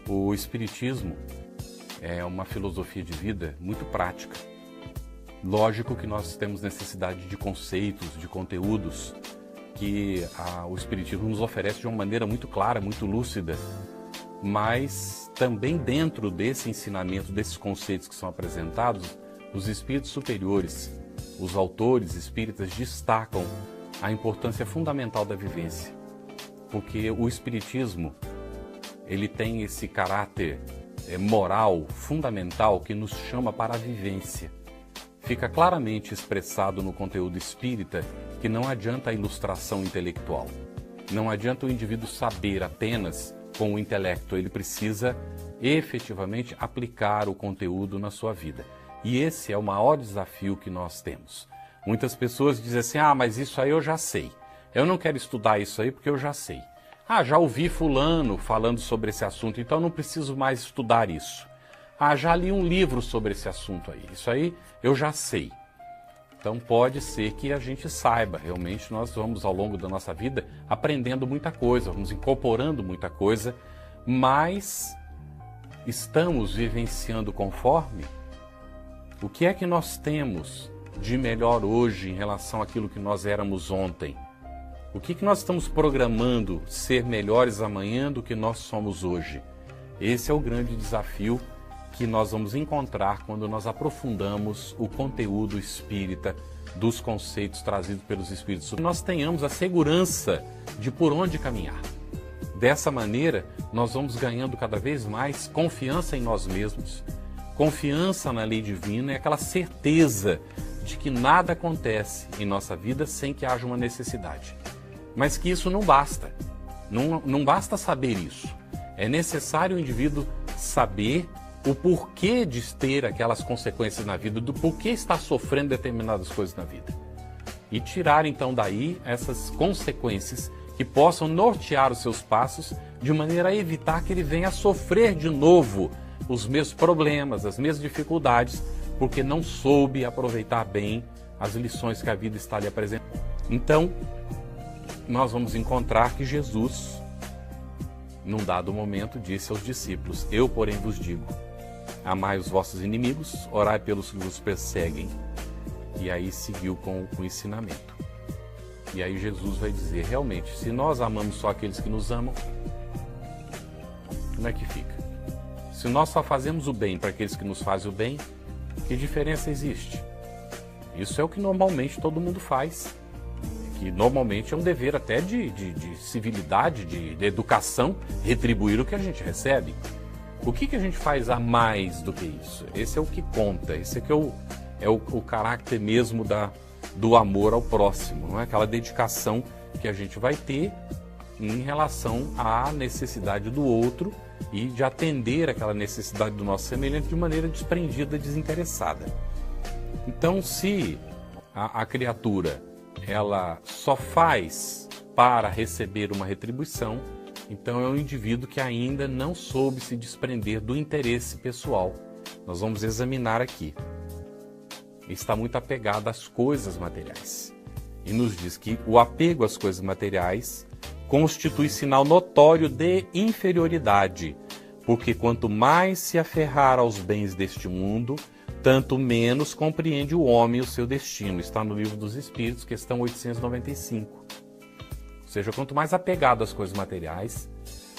O Espiritismo é uma filosofia de vida muito prática. Lógico que nós temos necessidade de conceitos, de conteúdos que o Espiritismo nos oferece de uma maneira muito clara, muito lúcida, mas também dentro desse ensinamento, desses conceitos que são apresentados, os espíritos superiores, os autores espíritas destacam a importância fundamental da vivência, porque o Espiritismo ele tem esse caráter moral fundamental que nos chama para a vivência. Fica claramente expressado no conteúdo espírita que não adianta a ilustração intelectual. Não adianta o indivíduo saber apenas com o intelecto, ele precisa efetivamente aplicar o conteúdo na sua vida. E esse é o maior desafio que nós temos. Muitas pessoas dizem assim, mas isso aí eu já sei. Eu não quero estudar isso aí porque eu já sei. Já ouvi fulano falando sobre esse assunto, então não preciso mais estudar isso. Já li um livro sobre esse assunto aí, isso aí eu já sei. Então pode ser que a gente saiba, realmente nós vamos ao longo da nossa vida aprendendo muita coisa, vamos incorporando muita coisa, mas estamos vivenciando conforme? O que é que nós temos de melhor hoje em relação àquilo que nós éramos ontem? O que nós estamos programando ser melhores amanhã do que nós somos hoje? Esse é o grande desafio que nós vamos encontrar quando nós aprofundamos o conteúdo espírita dos conceitos trazidos pelos espíritos. Nós tenhamos a segurança de por onde caminhar. Dessa maneira, nós vamos ganhando cada vez mais confiança em nós mesmos, confiança na lei divina e aquela certeza de que nada acontece em nossa vida sem que haja uma necessidade. Mas que isso não basta. Não basta saber isso. É necessário o indivíduo saber o porquê de ter aquelas consequências na vida, do porquê está sofrendo determinadas coisas na vida. E tirar então daí essas consequências que possam nortear os seus passos de maneira a evitar que ele venha a sofrer de novo os mesmos problemas, as mesmas dificuldades, porque não soube aproveitar bem as lições que a vida está lhe apresentando. Então, nós vamos encontrar que Jesus, num dado momento, disse aos discípulos, eu, porém, vos digo, amai os vossos inimigos, orai pelos que vos perseguem. E aí seguiu com o ensinamento. E aí Jesus vai dizer, realmente, se nós amamos só aqueles que nos amam, como é que fica? Se nós só fazemos o bem para aqueles que nos fazem o bem, que diferença existe? Isso é o que normalmente todo mundo faz. Que normalmente é um dever até de civilidade, de educação, retribuir o que a gente recebe. O que a gente faz a mais do que isso? Esse é o que conta, esse aqui é o caráter mesmo do amor ao próximo, não é? Aquela dedicação que a gente vai ter em relação à necessidade do outro e de atender aquela necessidade do nosso semelhante de maneira desprendida, desinteressada. Então, se a criatura ela só faz para receber uma retribuição, então é um indivíduo que ainda não soube se desprender do interesse pessoal. Nós vamos examinar aqui. Está muito apegado às coisas materiais. E nos diz que o apego às coisas materiais constitui sinal notório de inferioridade, porque quanto mais se aferrar aos bens deste mundo, tanto menos compreende o homem o seu destino. Está no Livro dos Espíritos, questão 895. Ou seja, quanto mais apegado às coisas materiais,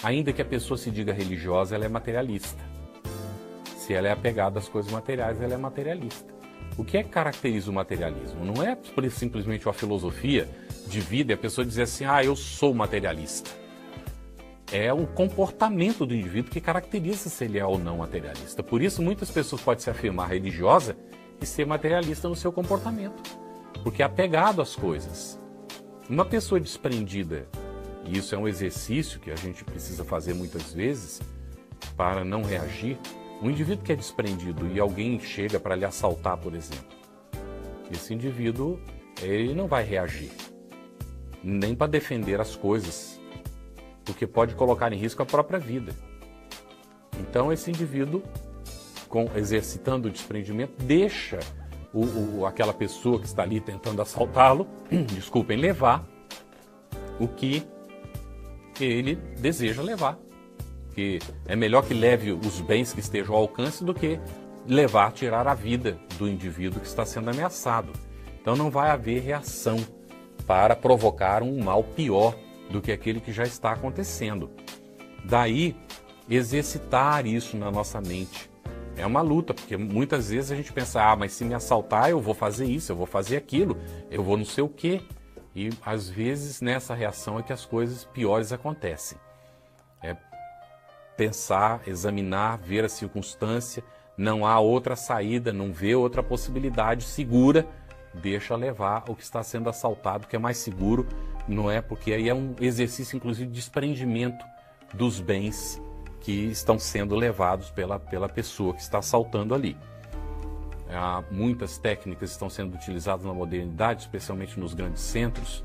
ainda que a pessoa se diga religiosa, ela é materialista. Se ela é apegada às coisas materiais, ela é materialista. O que é que caracteriza o materialismo? Não é simplesmente uma filosofia de vida e a pessoa dizer assim, eu sou materialista. É o comportamento do indivíduo que caracteriza se ele é ou não materialista. Por isso, muitas pessoas podem se afirmar religiosa e ser materialista no seu comportamento, porque é apegado às coisas. Uma pessoa desprendida, e isso é um exercício que a gente precisa fazer muitas vezes para não reagir, um indivíduo que é desprendido e alguém chega para lhe assaltar, por exemplo, esse indivíduo ele não vai reagir, nem para defender as coisas, porque pode colocar em risco a própria vida. Então esse indivíduo, exercitando o desprendimento, deixa aquela pessoa que está ali tentando assaltá-lo, levar o que ele deseja levar. que é melhor que leve os bens que estejam ao alcance do que tirar a vida do indivíduo que está sendo ameaçado. Então não vai haver reação para provocar um mal pior do que aquele que já está acontecendo. Daí, exercitar isso na nossa mente. É uma luta, porque muitas vezes a gente pensa, mas se me assaltar eu vou fazer isso, eu vou fazer aquilo, eu vou não sei o quê. E às vezes nessa reação é que as coisas piores acontecem. É pensar, examinar, ver a circunstância, não há outra saída, não vê outra possibilidade segura, deixa levar o que está sendo assaltado, que é mais seguro, não é? Porque aí é um exercício, inclusive, de desprendimento dos bens que estão sendo levados pela pessoa que está assaltando ali. Muitas técnicas estão sendo utilizadas na modernidade, especialmente nos grandes centros,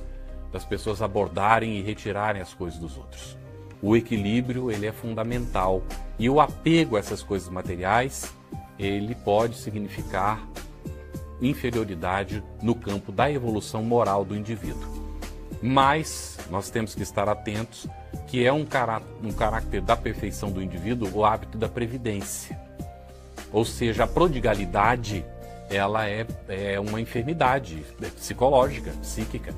das pessoas abordarem e retirarem as coisas dos outros. O equilíbrio, ele é fundamental. E o apego a essas coisas materiais, ele pode significar inferioridade no campo da evolução moral do indivíduo. Mas nós temos que estar atentos que é um caráter da perfeição do indivíduo o hábito da previdência. Ou seja, a prodigalidade, ela é uma enfermidade psicológica, psíquica.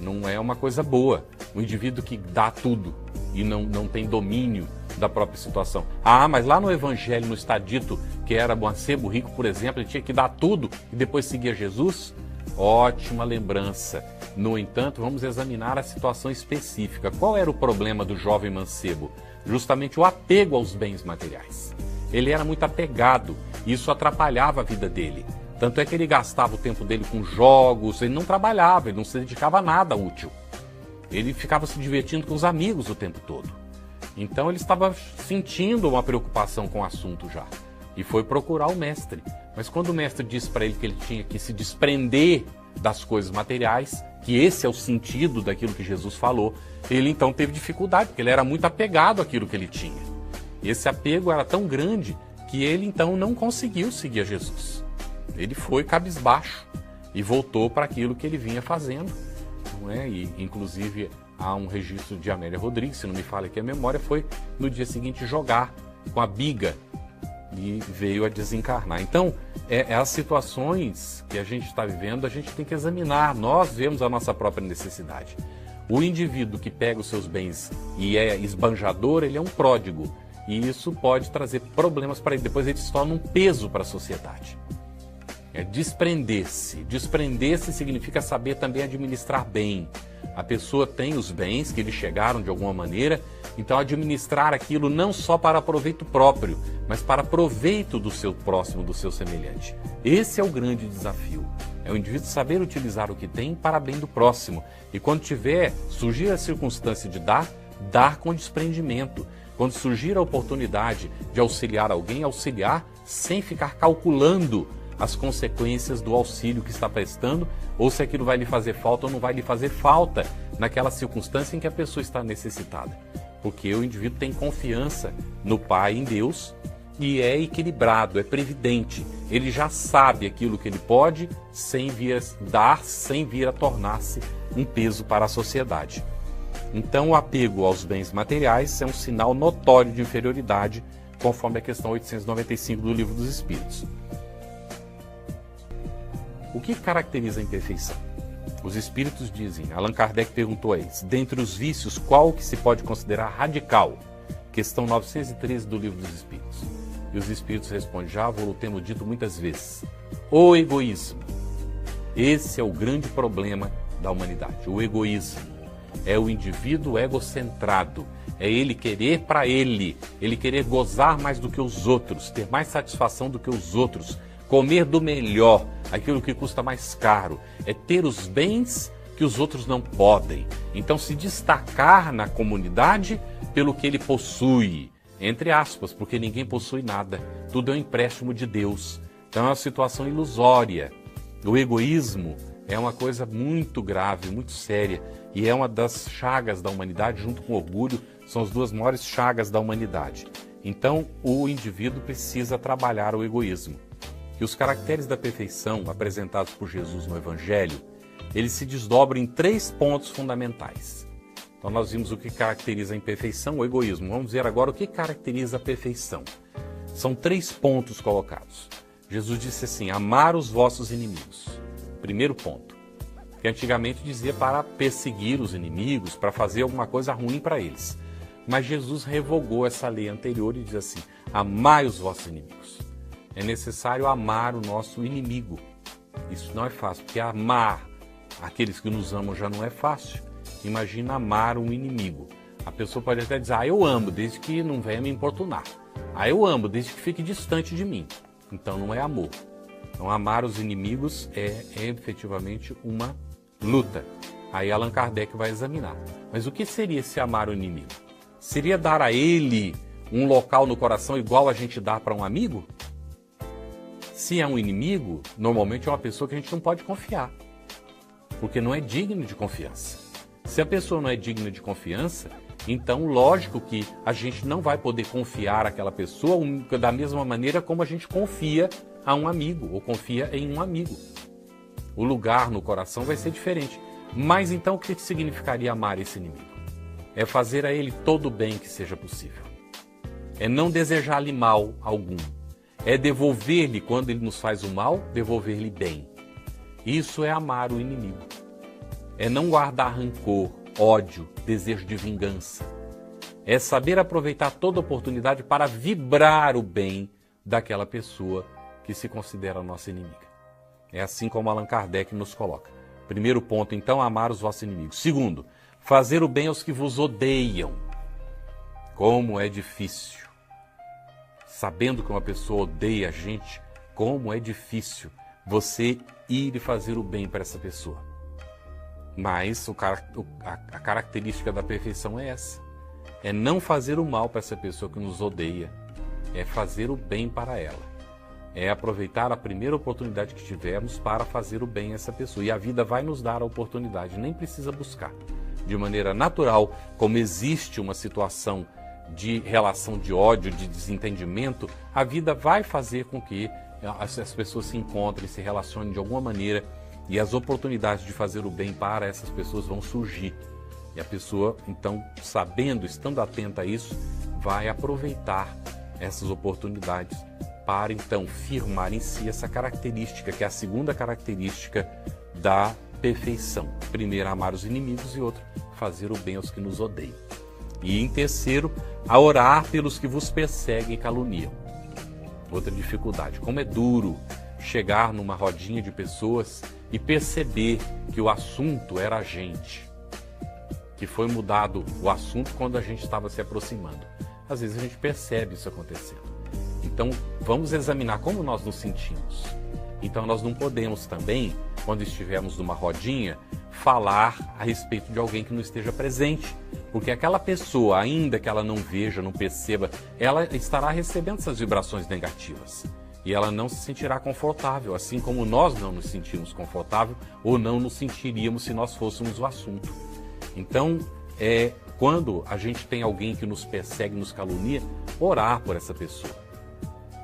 Não é uma coisa boa. O indivíduo que dá tudo e não tem domínio da própria situação. Mas lá no Evangelho, não está dito que era mancebo rico, por exemplo, ele tinha que dar tudo e depois seguir Jesus? Ótima lembrança. No entanto, vamos examinar a situação específica. Qual era o problema do jovem mancebo? Justamente o apego aos bens materiais. Ele era muito apegado e isso atrapalhava a vida dele. Tanto é que ele gastava o tempo dele com jogos, ele não trabalhava, ele não se dedicava a nada útil. Ele ficava se divertindo com os amigos o tempo todo. Então ele estava sentindo uma preocupação com o assunto já. E foi procurar o mestre. Mas quando o mestre disse para ele que ele tinha que se desprender das coisas materiais, que esse é o sentido daquilo que Jesus falou, ele então teve dificuldade, porque ele era muito apegado àquilo que ele tinha. Esse apego era tão grande que ele então não conseguiu seguir a Jesus. Ele foi cabisbaixo e voltou para aquilo que ele vinha fazendo. Não é? E, inclusive, há um registro de Amélia Rodrigues, se não me falha aqui a memória, foi no dia seguinte jogar com a biga e veio a desencarnar. Então, as situações que a gente está vivendo, a gente tem que examinar. Nós vemos a nossa própria necessidade. O indivíduo que pega os seus bens e é esbanjador, ele é um pródigo. E isso pode trazer problemas para ele. Depois ele se torna um peso para a sociedade. É desprender-se. Desprender-se significa saber também administrar bem. A pessoa tem os bens que lhe chegaram de alguma maneira, então administrar aquilo não só para proveito próprio, mas para proveito do seu próximo, do seu semelhante. Esse é o grande desafio. É o indivíduo saber utilizar o que tem para bem do próximo. E quando surgir a circunstância de dar com desprendimento. Quando surgir a oportunidade de auxiliar alguém, auxiliar sem ficar calculando as consequências do auxílio que está prestando, ou se aquilo vai lhe fazer falta ou não vai lhe fazer falta naquela circunstância em que a pessoa está necessitada. Porque o indivíduo tem confiança no Pai, em Deus, e é equilibrado, é previdente. Ele já sabe aquilo que ele pode sem vir a tornar-se um peso para a sociedade. Então o apego aos bens materiais é um sinal notório de inferioridade, conforme a questão 895 do Livro dos Espíritos. O que caracteriza a imperfeição? Os espíritos dizem, Allan Kardec perguntou a eles, dentre os vícios, qual que se pode considerar radical? Questão 913 do Livro dos Espíritos. E os espíritos respondem, já vou temos dito muitas vezes, o egoísmo. Esse é o grande problema da humanidade, o egoísmo. É o indivíduo egocentrado, é ele querer para ele querer gozar mais do que os outros, ter mais satisfação do que os outros, comer do melhor, aquilo que custa mais caro, é ter os bens que os outros não podem. Então se destacar na comunidade pelo que ele possui, entre aspas, porque ninguém possui nada, tudo é um empréstimo de Deus. Então é uma situação ilusória. O egoísmo é uma coisa muito grave, muito séria, e é uma das chagas da humanidade, junto com o orgulho, são as duas maiores chagas da humanidade. Então o indivíduo precisa trabalhar o egoísmo. E os caracteres da perfeição apresentados por Jesus no Evangelho, eles se desdobram em 3 pontos fundamentais. Então nós vimos o que caracteriza a imperfeição, o egoísmo. Vamos ver agora o que caracteriza a perfeição. São 3 pontos colocados. Jesus disse assim: amar os vossos inimigos. Primeiro ponto. Que antigamente dizia para perseguir os inimigos, para fazer alguma coisa ruim para eles. Mas Jesus revogou essa lei anterior e diz assim: amai os vossos inimigos. É necessário amar o nosso inimigo. Isso não é fácil, porque amar aqueles que nos amam já não é fácil. Imagina amar um inimigo. A pessoa pode até dizer: eu amo, desde que não venha me importunar. Eu amo, desde que fique distante de mim. Então não é amor. Então amar os inimigos é efetivamente uma luta. Aí Allan Kardec vai examinar. Mas o que seria esse amar o inimigo? Seria dar a ele um local no coração igual a gente dá para um amigo? Se é um inimigo, normalmente é uma pessoa que a gente não pode confiar, porque não é digno de confiança. Se a pessoa não é digna de confiança, então lógico que a gente não vai poder confiar àquela pessoa da mesma maneira como a gente confia a um amigo ou confia em um amigo. O lugar no coração vai ser diferente. Mas então o que significaria amar esse inimigo? É fazer a ele todo o bem que seja possível. É não desejar-lhe mal algum. É devolver-lhe, quando ele nos faz o mal, devolver-lhe bem. Isso é amar o inimigo. É não guardar rancor, ódio, desejo de vingança. É saber aproveitar toda oportunidade para vibrar o bem daquela pessoa que se considera nossa inimiga. É assim como Allan Kardec nos coloca. Primeiro ponto, então, amar os vossos inimigos. Segundo, fazer o bem aos que vos odeiam. Como é difícil. Sabendo que uma pessoa odeia a gente, como é difícil você ir e fazer o bem para essa pessoa. Mas a característica da perfeição é essa. É não fazer o mal para essa pessoa que nos odeia. É fazer o bem para ela. É aproveitar a primeira oportunidade que tivermos para fazer o bem a essa pessoa. E a vida vai nos dar a oportunidade, nem precisa buscar. De maneira natural, como existe uma situação de relação de ódio, de desentendimento, a vida vai fazer com que as pessoas se encontrem, se relacionem de alguma maneira, e as oportunidades de fazer o bem para essas pessoas vão surgir. E a pessoa, então, sabendo, estando atenta a isso, vai aproveitar essas oportunidades para, então, firmar em si essa característica, que é a segunda característica da perfeição. Primeiro, amar os inimigos, e outro, fazer o bem aos que nos odeiam. E em terceiro, a orar pelos que vos perseguem e caluniam. Outra dificuldade. Como é duro chegar numa rodinha de pessoas e perceber que o assunto era a gente. Que foi mudado o assunto quando a gente estava se aproximando. Às vezes a gente percebe isso acontecendo. Então, vamos examinar como nós nos sentimos. Então, nós não podemos também, quando estivermos numa rodinha, falar a respeito de alguém que não esteja presente. Porque aquela pessoa, ainda que ela não veja, não perceba, ela estará recebendo essas vibrações negativas. E ela não se sentirá confortável, assim como nós não nos sentimos confortável ou não nos sentiríamos se nós fôssemos o assunto. Então, quando a gente tem alguém que nos persegue, nos calunia, orar por essa pessoa.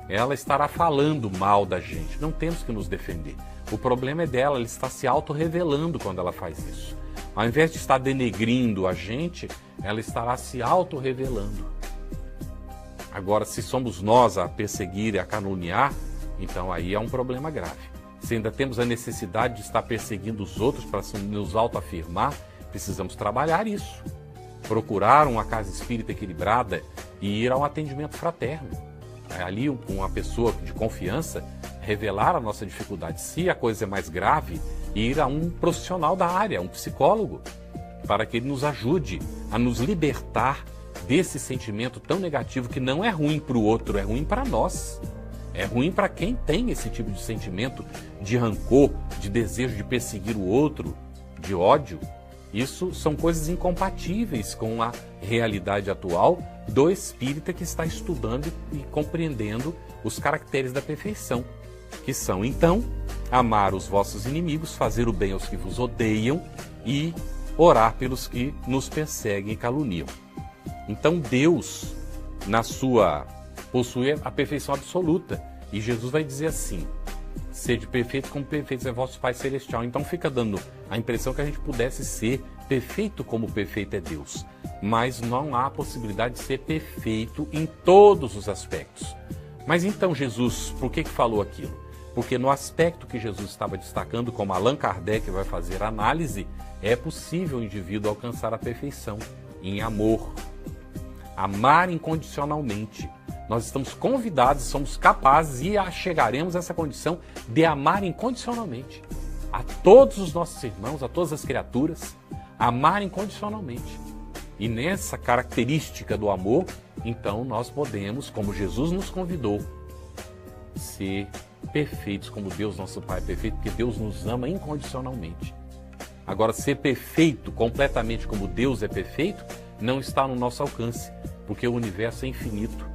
Ela estará falando mal da gente, não temos que nos defender. O problema é dela, ela está se auto-revelando quando ela faz isso. Ao invés de estar denegrindo a gente, ela estará se auto-revelando. Agora, se somos nós a perseguir e a caluniar, então aí é um problema grave. Se ainda temos a necessidade de estar perseguindo os outros para nos autoafirmar, precisamos trabalhar isso. Procurar uma casa espírita equilibrada e ir a um atendimento fraterno. Ali, com uma pessoa de confiança, revelar a nossa dificuldade. Se a coisa é mais grave, ir a um profissional da área, um psicólogo, para que ele nos ajude a nos libertar desse sentimento tão negativo que não é ruim para o outro, é ruim para nós. É ruim para quem tem esse tipo de sentimento de rancor, de desejo de perseguir o outro, de ódio. Isso são coisas incompatíveis com a realidade atual do espírita que está estudando e compreendendo os caracteres da perfeição, que são, então, amar os vossos inimigos, fazer o bem aos que vos odeiam e orar pelos que nos perseguem e caluniam. Então Deus, possui a perfeição absoluta, e Jesus vai dizer assim: sede perfeitos como perfeitos é vosso Pai Celestial. Então fica dando a impressão que a gente pudesse ser perfeito como perfeito é Deus, mas não há possibilidade de ser perfeito em todos os aspectos. Mas então Jesus, por que falou aquilo? Porque no aspecto que Jesus estava destacando, como Allan Kardec vai fazer análise, é possível o indivíduo alcançar a perfeição em amor. Amar incondicionalmente. Nós estamos convidados, somos capazes e chegaremos a essa condição de amar incondicionalmente. A todos os nossos irmãos, a todas as criaturas, amar incondicionalmente. E nessa característica do amor, então nós podemos, como Jesus nos convidou, ser perfeitos como Deus, nosso Pai é perfeito, porque Deus nos ama incondicionalmente. Agora, ser perfeito completamente como Deus é perfeito, não está no nosso alcance, porque o universo é infinito.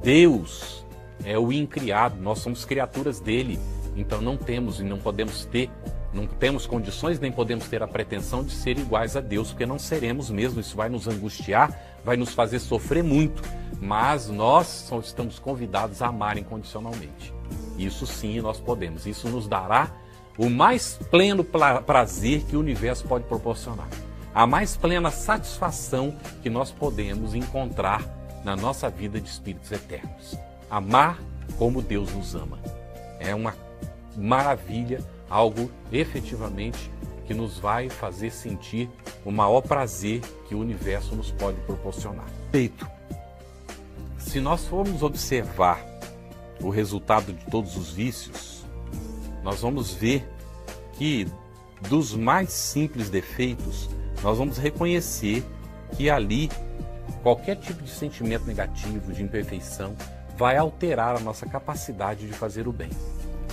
Deus é o incriado, nós somos criaturas dele, então não temos e não podemos ter, não temos condições nem podemos ter a pretensão de ser iguais a Deus, porque não seremos mesmo, isso vai nos angustiar, vai nos fazer sofrer muito, mas nós estamos convidados a amar incondicionalmente. Isso sim nós podemos, isso nos dará o mais pleno prazer que o universo pode proporcionar, a mais plena satisfação que nós podemos encontrar na nossa vida de espíritos eternos. Amar como Deus nos ama. É uma maravilha, algo efetivamente que nos vai fazer sentir o maior prazer que o universo nos pode proporcionar. Feito. Se nós formos observar o resultado de todos os vícios, nós vamos ver que dos mais simples defeitos, nós vamos reconhecer que ali qualquer tipo de sentimento negativo, de imperfeição, vai alterar a nossa capacidade de fazer o bem.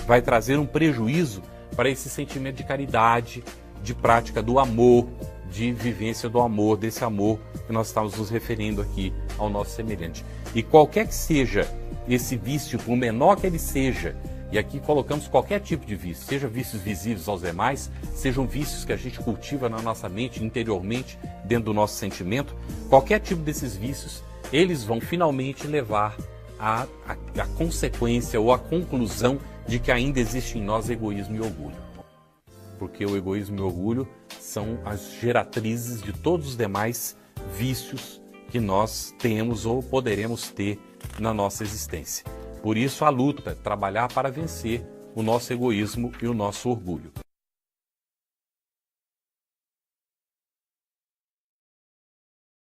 Vai trazer um prejuízo para esse sentimento de caridade, de prática do amor, de vivência do amor, desse amor que nós estamos nos referindo aqui ao nosso semelhante. E qualquer que seja esse vício, por menor que ele seja, e aqui colocamos qualquer tipo de vício, seja vícios visíveis aos demais, sejam vícios que a gente cultiva na nossa mente, interiormente, dentro do nosso sentimento, qualquer tipo desses vícios, eles vão finalmente levar à consequência ou à conclusão de que ainda existe em nós egoísmo e orgulho. Porque o egoísmo e o orgulho são as geratrizes de todos os demais vícios que nós temos ou poderemos ter na nossa existência. Por isso a luta, trabalhar para vencer o nosso egoísmo e o nosso orgulho.